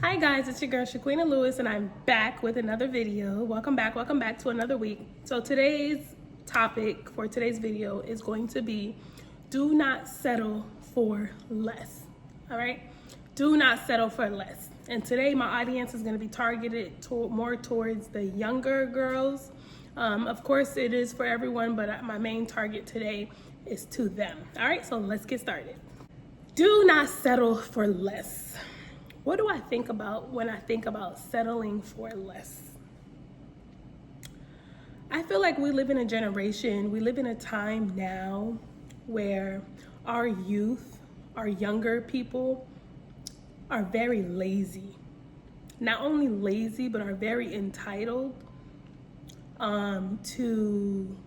Hi guys, it's your girl Shaquina Lewis and I'm back with another video. Welcome back to another week. So today's topic for today's video is going to be do not settle for less. All right? Do not settle for less. And today my audience is going to be targeted more towards the younger girls. Of course it is for everyone, but my main target today is to them. All right, so let's get started. Do not settle for less. What do I think about when I think about settling for less? I feel like we live in a generation, we live in a time now where our youth, our younger people are very lazy. Not only lazy, but are very entitled to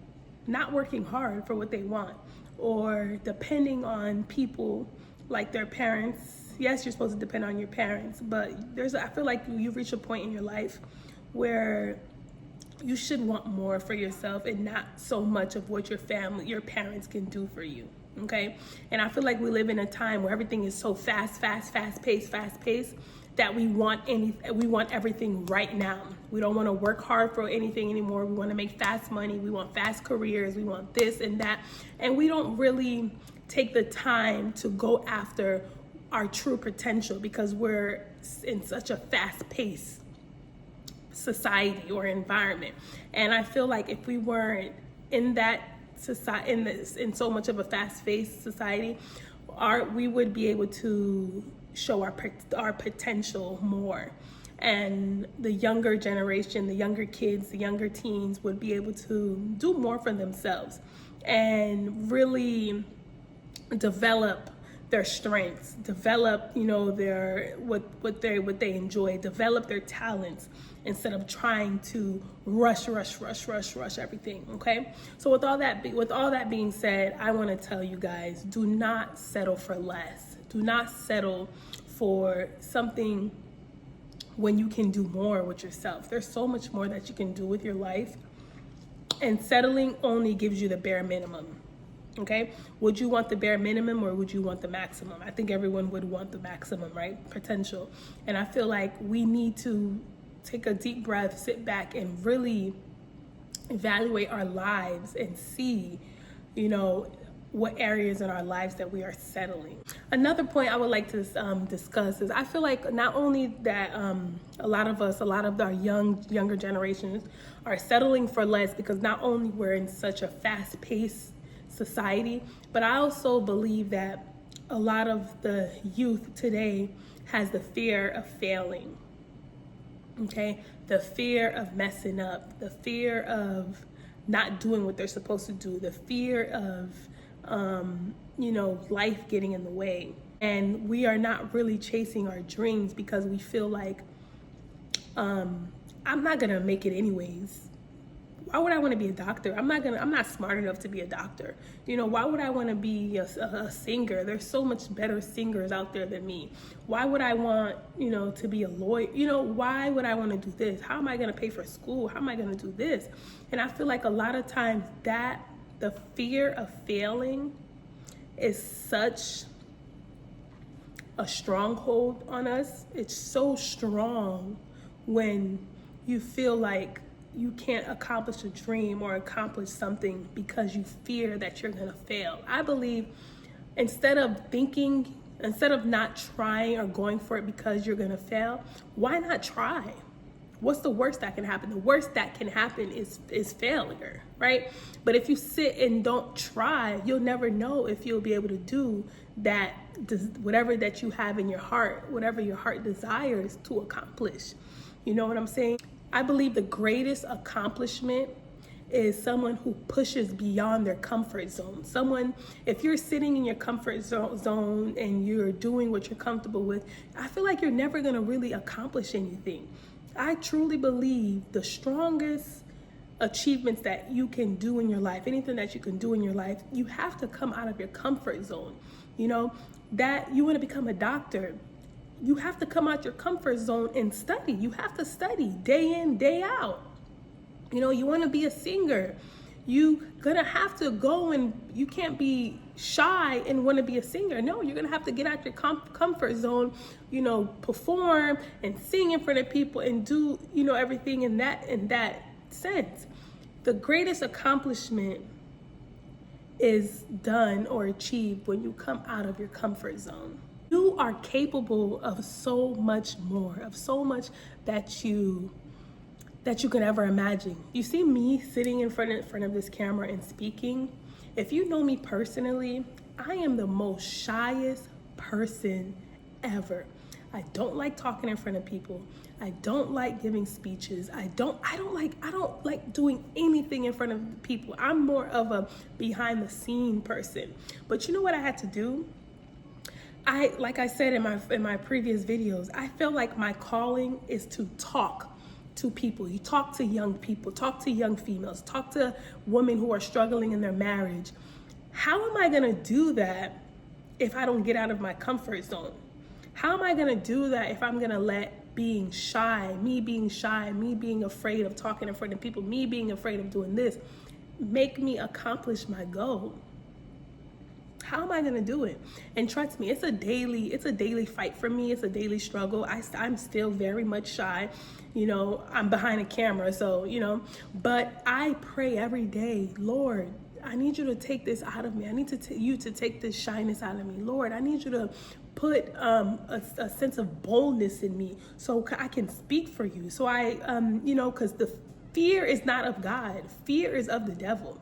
not working hard for what they want or depending on people like their parents. Yes, you're supposed to depend on your parents, but I feel like you've reached a point in your life where you should want more for yourself and not so much of what your parents can do for you, okay? And I feel like we live in a time where everything is so fast-paced, that we want everything right now. We don't want to work hard for anything anymore. We want to make fast money. We want fast careers. We want this and that. And we don't really take the time to go after our true potential because we're in such a fast-paced society or environment. And I feel like if we weren't in that society, in so much of a fast-paced society, we would be able to show our potential more. And the younger generation, the younger kids, the younger teens would be able to do more for themselves and really develop their strengths, develop, their what they enjoy, develop their talents instead of trying to rush everything. Okay. So with all that being said, I want to tell you guys, do not settle for less. Do not settle for something when you can do more with yourself. There's so much more that you can do with your life, and settling only gives you the bare minimum. Okay, would you want the bare minimum or would you want the maximum? I think everyone would want the maximum, right? Potential. And I feel like we need to take a deep breath, sit back and really evaluate our lives and see, what areas in our lives that we are settling. Another point I would like to discuss is I feel like not only that a lot of our younger generations are settling for less because not only we're in such a fast-paced society, but I also believe that a lot of the youth today has the fear of failing. Okay, the fear of messing up, the fear of not doing what they're supposed to do, the fear of life getting in the way. And we are not really chasing our dreams because we feel like I'm not gonna make it anyways. Why would I want to be a doctor? I'm not smart enough to be a doctor. Why would I want to be a singer? There's so much better singers out there than me. Why would I want, to be a lawyer? Why would I want to do this? How am I going to pay for school? How am I going to do this? And I feel like a lot of times that the fear of failing is such a stronghold on us. It's so strong when you feel like you can't accomplish a dream or accomplish something because you fear that you're gonna fail. I believe instead of not trying or going for it because you're gonna fail, why not try? What's the worst that can happen? The worst that can happen is failure, right? But if you sit and don't try, you'll never know if you'll be able to do that, whatever that you have in your heart, whatever your heart desires to accomplish. You know what I'm saying? I believe the greatest accomplishment is someone who pushes beyond their comfort zone. If you're sitting in your comfort zone and you're doing what you're comfortable with, I feel like you're never gonna really accomplish anything. I truly believe the strongest achievements that you can do in your life, anything that you can do in your life, you have to come out of your comfort zone. That you wanna become a doctor, you have to come out your comfort zone and study. You have to study day in, day out. You want to be a singer. You gonna have to go, and you can't be shy and want to be a singer. No, you're gonna have to get out your comfort zone, perform and sing in front of people and do, everything in that sense. The greatest accomplishment is done or achieved when you come out of your comfort zone. You are capable of so much more, of so much that you can ever imagine. You see me sitting in front of this camera and speaking. If you know me personally, I am the most shyest person ever. I don't like talking in front of people. I don't like giving speeches. I don't like doing anything in front of people. I'm more of a behind the scene person. But you know what I had to do? Like I said in my previous videos, I feel like my calling is to talk to people. You talk to young people, talk to young females, talk to women who are struggling in their marriage. How am I gonna do that if I don't get out of my comfort zone? How am I gonna do that if I'm gonna let me being afraid of talking in front of people, me being afraid of doing this, make me accomplish my goal? How am I gonna do it? And trust me, it's a daily fight for me. It's a daily struggle. I'm still very much shy. I'm behind a camera, so, but I pray every day, Lord, I need you to take this out of me. I need you to take this shyness out of me. Lord, I need you to put a sense of boldness in me so I can speak for you. So because the fear is not of God. Fear is of the devil.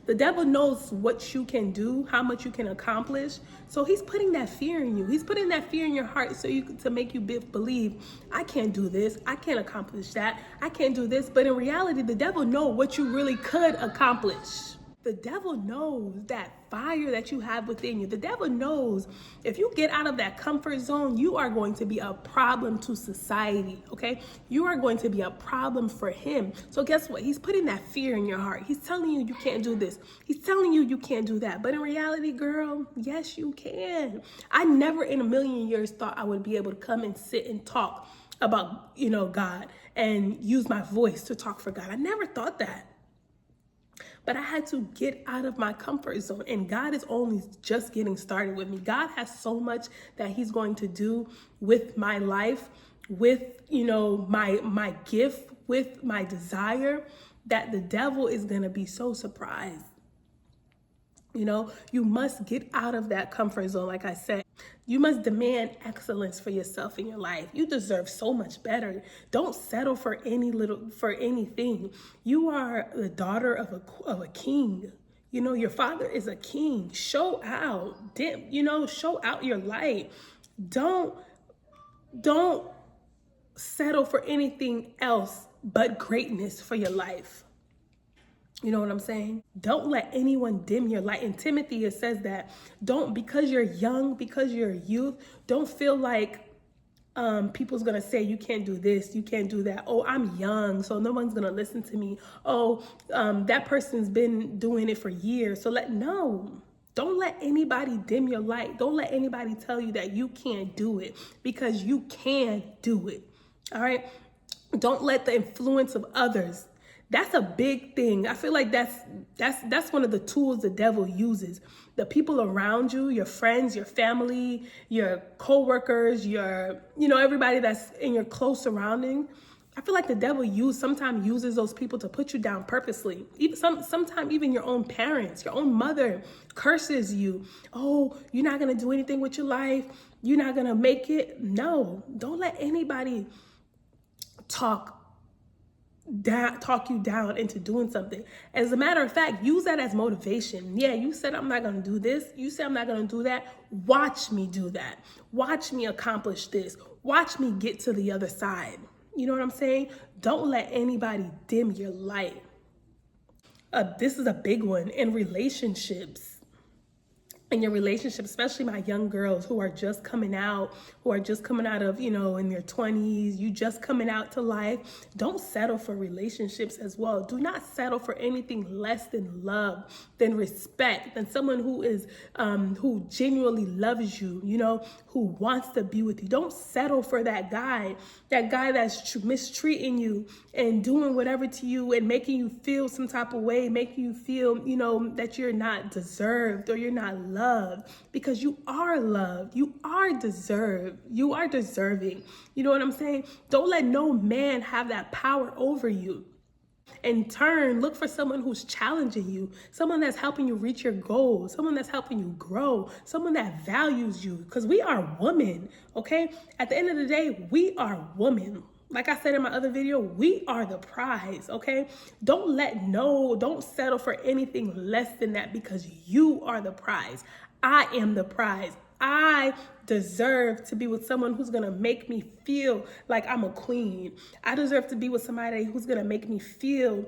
The devil knows what you can do, how much you can accomplish. So he's putting that fear in you. He's putting that fear in your heart to make you believe, I can't do this. I can't accomplish that. I can't do this. But in reality, the devil knows what you really could accomplish. The devil knows that fire that you have within you. The devil knows if you get out of that comfort zone, you are going to be a problem to society, okay? You are going to be a problem for him. So guess what? He's putting that fear in your heart. He's telling you can't do this. He's telling you can't do that. But in reality, girl, yes, you can. I never in a million years thought I would be able to come and sit and talk about, God and use my voice to talk for God. I never thought that. But I had to get out of my comfort zone, and God is only just getting started with me. God has so much that he's going to do with my life, with, my gift, with my desire, that the devil is going to be so surprised. You must get out of that comfort zone. Like I said, you must demand excellence for yourself in your life. You deserve so much better. Don't settle for anything. You are the daughter of a king. Your father is a king. Show out. Show out your light. Don't settle for anything else but greatness for your life. You know what I'm saying? Don't let anyone dim your light. In Timothy, it says that because you're young, because you're a youth, don't feel like people's going to say you can't do this, you can't do that. Oh, I'm young, so no one's going to listen to me. Oh, that person's been doing it for years. So don't let anybody dim your light. Don't let anybody tell you that you can't do it, because you can do it. All right? Don't let the influence of others. That's a big thing. I feel like that's one of the tools the devil uses. The people around you, your friends, your family, your coworkers, everybody that's in your close surrounding. I feel like the devil sometimes uses those people to put you down purposely. Sometimes even your own parents, your own mother curses you. Oh, you're not gonna do anything with your life. You're not gonna make it. No, don't let anybody talk you down into doing something. As a matter of fact, use that as motivation. Yeah, you said I'm not going to do this. You said I'm not going to do that. Watch me do that. Watch me accomplish this. Watch me get to the other side. You know what I'm saying? Don't let anybody dim your light. This is a big one in relationships. in your relationship, especially my young girls who are just coming out, of, in their 20s, you just coming out to life, don't settle for relationships as well. Do not settle for anything less than love, than respect, than someone who is, who genuinely loves you, who wants to be with you. Don't settle for that guy that's mistreating you and doing whatever to you and making you feel some type of way, making you feel, that you're not deserved or you're not loved, because you are loved. You are deserved. You are deserving. You know what I'm saying? Don't let no man have that power over you. In turn, look for someone who's challenging you, someone that's helping you reach your goals, someone that's helping you grow, someone that values you, because we are women, okay? At the end of the day, we are women. Like I said in my other video, we are the prize, okay? Don't settle for anything less than that, because you are the prize. I am the prize. I deserve to be with someone who's gonna make me feel like I'm a queen. I deserve to be with somebody who's gonna make me feel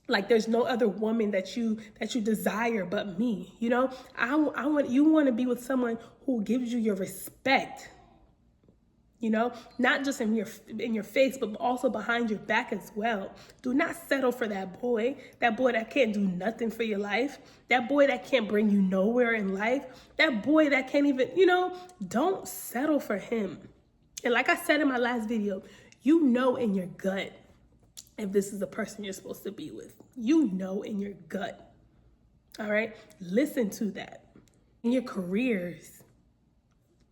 like there's no other woman that you desire but me. You want to be with someone who gives you your respect. Not just in your face, but also behind your back as well. Do not settle for that boy that can't do nothing for your life, that boy that can't bring you nowhere in life, that boy that can't even, don't settle for him. And like I said in my last video, in your gut if this is the person you're supposed to be with. In your gut. All right? Listen to that. In your careers,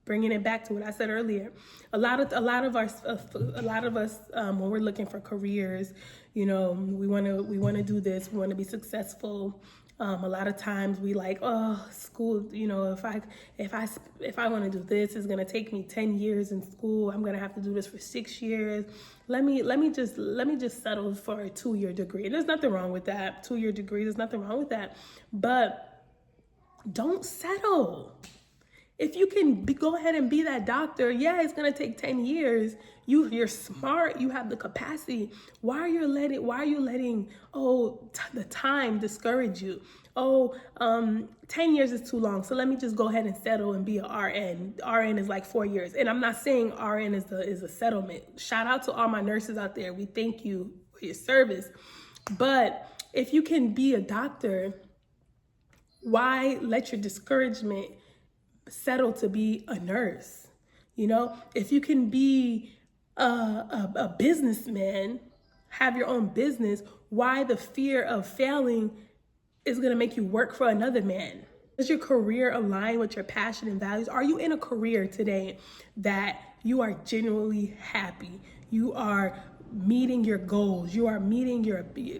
bringing it back to what I said earlier, a lot of us, when we're looking for careers, we want to do this, we want to be successful. A lot of times we like, school, if I want to do this, it's going to take me 10 years in school. I'm going to have to do this for 6 years. Let me just settle for a 2-year degree. And there's nothing wrong with that. 2-year degree, there's nothing wrong with that. But don't settle. If you can go ahead and be that doctor, yeah, it's going to take 10 years. You're smart. You have the capacity. Why are you letting the time discourage you? 10 years is too long. So let me just go ahead and settle and be an RN. RN is like 4 years. And I'm not saying RN is a settlement. Shout out to all my nurses out there. We thank you for your service. But if you can be a doctor, why let your discouragement settle to be a nurse? If you can be a businessman, have your own business, why the fear of failing is going to make you work for another man? Does your career align with your passion and values? Are you in a career today that you are genuinely happy? You are meeting your goals. You are meeting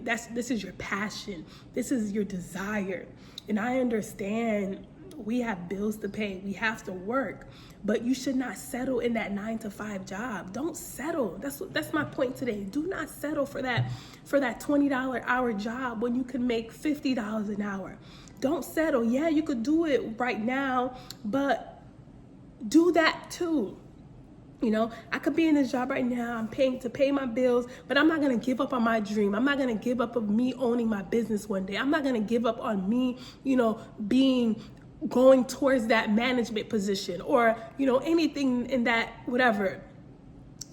this is your passion. This is your desire. And I understand we have bills to pay. We have to work, but you should not settle in that 9-to-5 job. Don't settle. That's my point today. Do not settle for that $20 hour job when you can make $50 an hour. Don't settle. Yeah, you could do it right now, but do that too. I could be in this job right now. I'm paying to pay my bills, but I'm not going to give up on my dream. I'm not going to give up on me owning my business one day. I'm not going to give up on me, going towards that management position or, anything in that, whatever.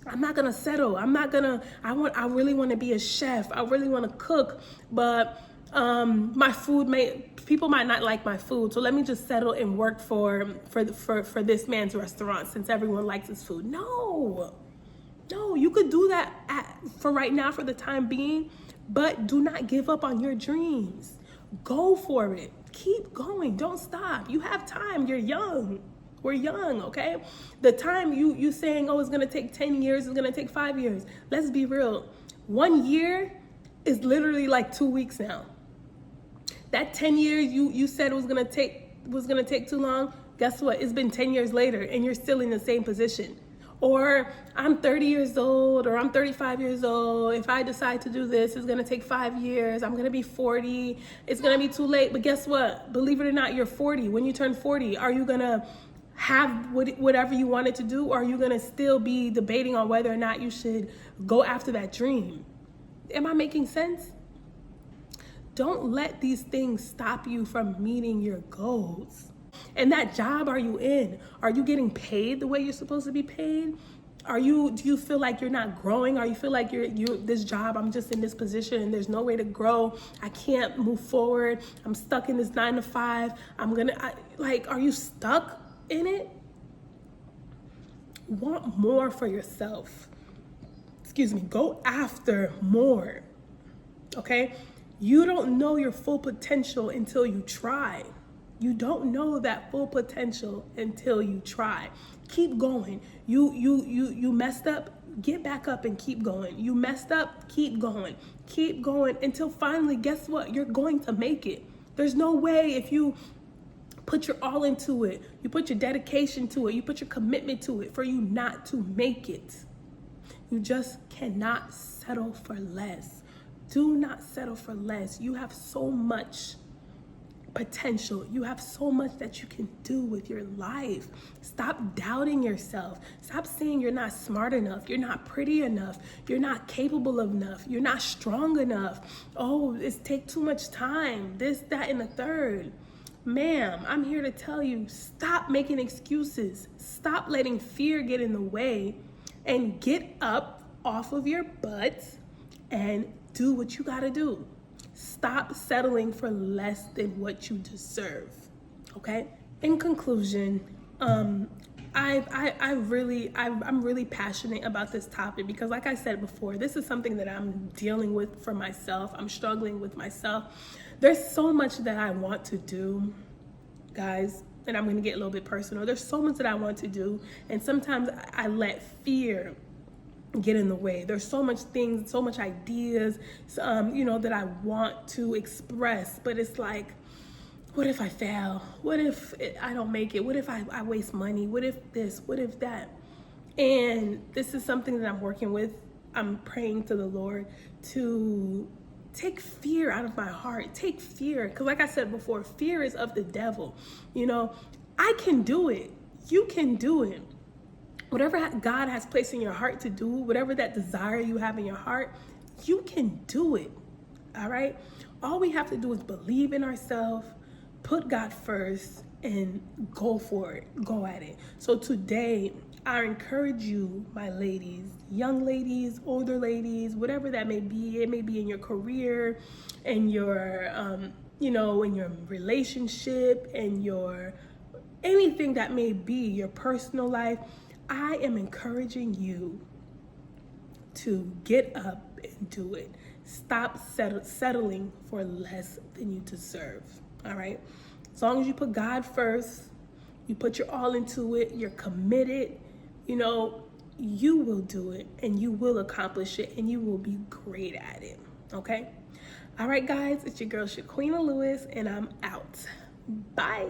I'm not going to settle. I really want to be a chef. I really want to cook, but people might not like my food. So let me just settle and work for this man's restaurant since everyone likes his food. No, you could do that for right now, for the time being, but do not give up on your dreams. Go for it. Keep going. Don't stop. You have time. You're young. We're young, okay? The time you saying, it's going to take 10 years, it's going to take 5 years. Let's be real. 1 year is literally like 2 weeks now. That 10 years you said was going to take too long. Guess what? It's been 10 years later and you're still in the same position. Or I'm 30 years old or I'm 35 years old. If I decide to do this, it's going to take 5 years. I'm going to be 40. It's going to be too late. But guess what? Believe it or not, you're 40. When you turn 40, are you going to have whatever you wanted to do? Or are you going to still be debating on whether or not you should go after that dream? Am I making sense? Don't let these things stop you from meeting your goals. And that job are you in? Are you getting paid the way you're supposed to be paid? Do you feel like you're not growing? Or you feel like you're this job, I'm just in this position and there's no way to grow. I can't move forward. I'm stuck in this 9 to 5. Are you stuck in it? Want more for yourself. Go after more. Okay? You don't know your full potential until you try. You don't know that full potential until you try. Keep going. You messed up, get back up and keep going. You messed up, keep going. Keep going until finally, guess what? You're going to make it. There's no way if you put your all into it, you put your dedication to it, you put your commitment to it, for you not to make it. You just cannot settle for less. Do not settle for less. You have so much potential. You have so much that you can do with your life. Stop doubting yourself. Stop saying you're not smart enough. You're not pretty enough. You're not capable enough. You're not strong enough. Oh, it's take too much time. This, that, and the third. Ma'am, I'm here to tell you, stop making excuses. Stop letting fear get in the way and get up off of your butt and do what you gotta do. Stop settling for less than what you deserve, okay? In conclusion, I'm really passionate about this topic because, like I said before, this is something that I'm dealing with for myself. I'm struggling with myself. There's so much that I want to do, guys, and I'm gonna get a little bit personal. There's so much that I want to do, and sometimes I let fear get in the way. There's so much things, so much ideas, that I want to express, but it's like, what if I fail? What if I don't make it? What if I waste money? What if this? What if that? And this is something that I'm working with. I'm praying to the Lord to take fear out of my heart. Take fear, because like I said before, fear is of the devil. I can do it. You can do it. Whatever God has placed in your heart to do, whatever that desire you have in your heart, you can do it, all right? All we have to do is believe in ourselves, put God first, and go for it, go at it. So today, I encourage you, my ladies, young ladies, older ladies, whatever that may be. It may be in your career, in your, in your relationship, and your anything that may be, your personal life. I am encouraging you to get up and do it. Stop settling for less than you deserve, all right? As long as you put God first, you put your all into it, you're committed, you will do it and you will accomplish it and you will be great at it, okay? All right, guys, it's your girl, Shaquina Lewis, and I'm out. Bye.